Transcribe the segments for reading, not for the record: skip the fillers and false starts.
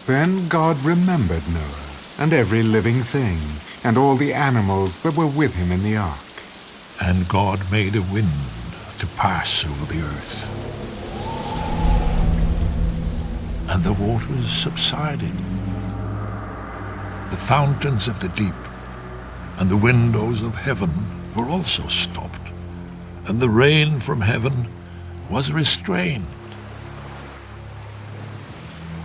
Then God remembered Noah and every living thing, and all the animals that were with him in the ark. And God made a wind to pass over the earth, and the waters subsided. The fountains of the deep and the windows of heaven were also stopped, and the rain from heaven was restrained.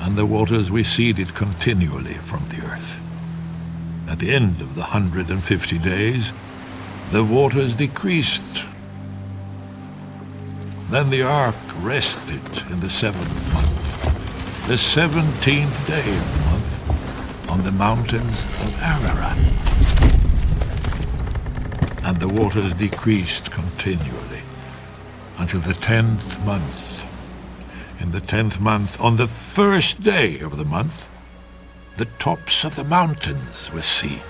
And the waters receded continually from the earth. At the end of the 150 days, the waters decreased. Then the ark rested in the 7th month, the 17th day of the month, on the mountains of Ararat. And the waters decreased continually until the 10th month. In the 10th month, on the 1st day of the month, the tops of the mountains were seen.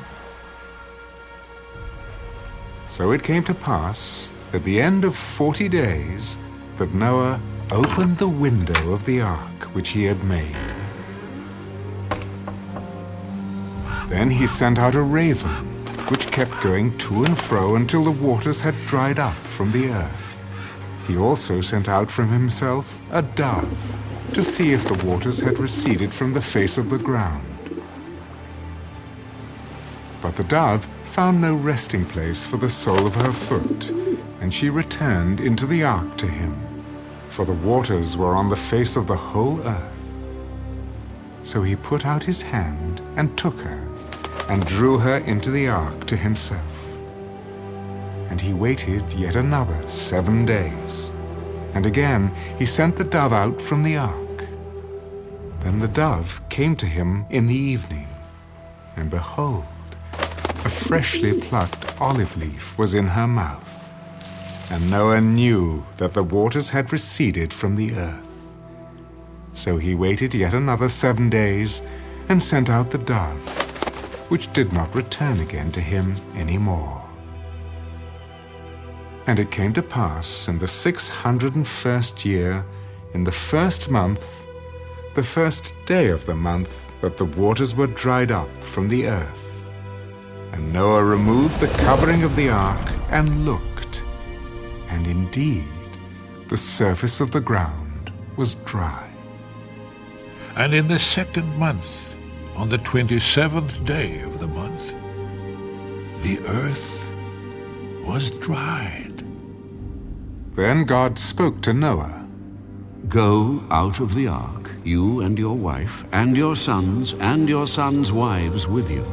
So it came to pass, at the end of 40 days, that Noah opened the window of the ark which he had made. Then he sent out a raven, which kept going to and fro until the waters had dried up from the earth. He also sent out from himself a dove, to see if the waters had receded from the face of the ground. But the dove found no resting place for the sole of her foot, and she returned into the ark to him, for the waters were on the face of the whole earth. So he put out his hand and took her, and drew her into the ark to himself. And he waited yet another 7 days, and again he sent the dove out from the ark. Then the dove came to him in the evening, and behold, a freshly plucked olive leaf was in her mouth. And Noah knew that the waters had receded from the earth. So he waited yet another 7 days, and sent out the dove, which did not return again to him any more. And it came to pass in the 601st year, in the 1st month, the 1st day of the month, that the waters were dried up from the earth. And Noah removed the covering of the ark and looked, and indeed the surface of the ground was dry. And in the 2nd month, on the 27th day of the month, the earth was dried. Then God spoke to Noah. Go out of the ark, you and your wife, and your sons wives with you.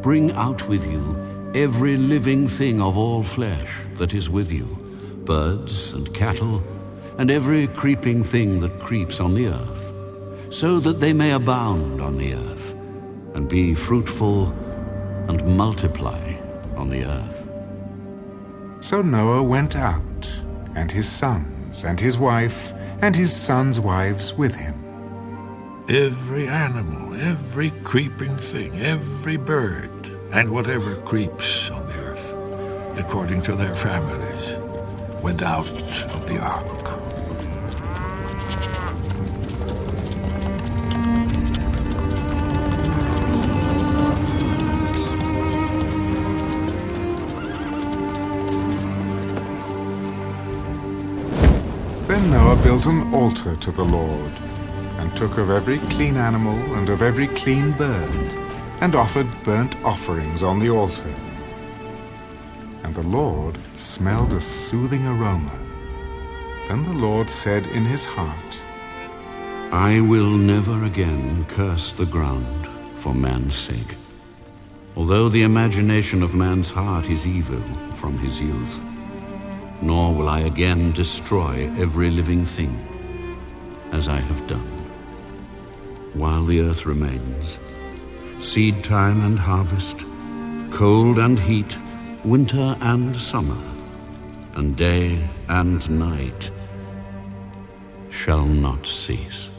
Bring out with you every living thing of all flesh that is with you, birds and cattle, and every creeping thing that creeps on the earth, so that they may abound on the earth, and be fruitful and multiply on the earth. So Noah went out, and his sons, and his wife, and his sons' wives with him. Every animal, every creeping thing, every bird, and whatever creeps on the earth, according to their families, went out of the ark. Then Noah built an altar to the Lord, and took of every clean animal and of every clean bird, and offered burnt offerings on the altar. And the Lord smelled a soothing aroma. Then the Lord said in his heart, I will never again curse the ground for man's sake, although the imagination of man's heart is evil from his youth. Nor will I again destroy every living thing, as I have done. While the earth remains, seed time and harvest, cold and heat, winter and summer, and day and night shall not cease.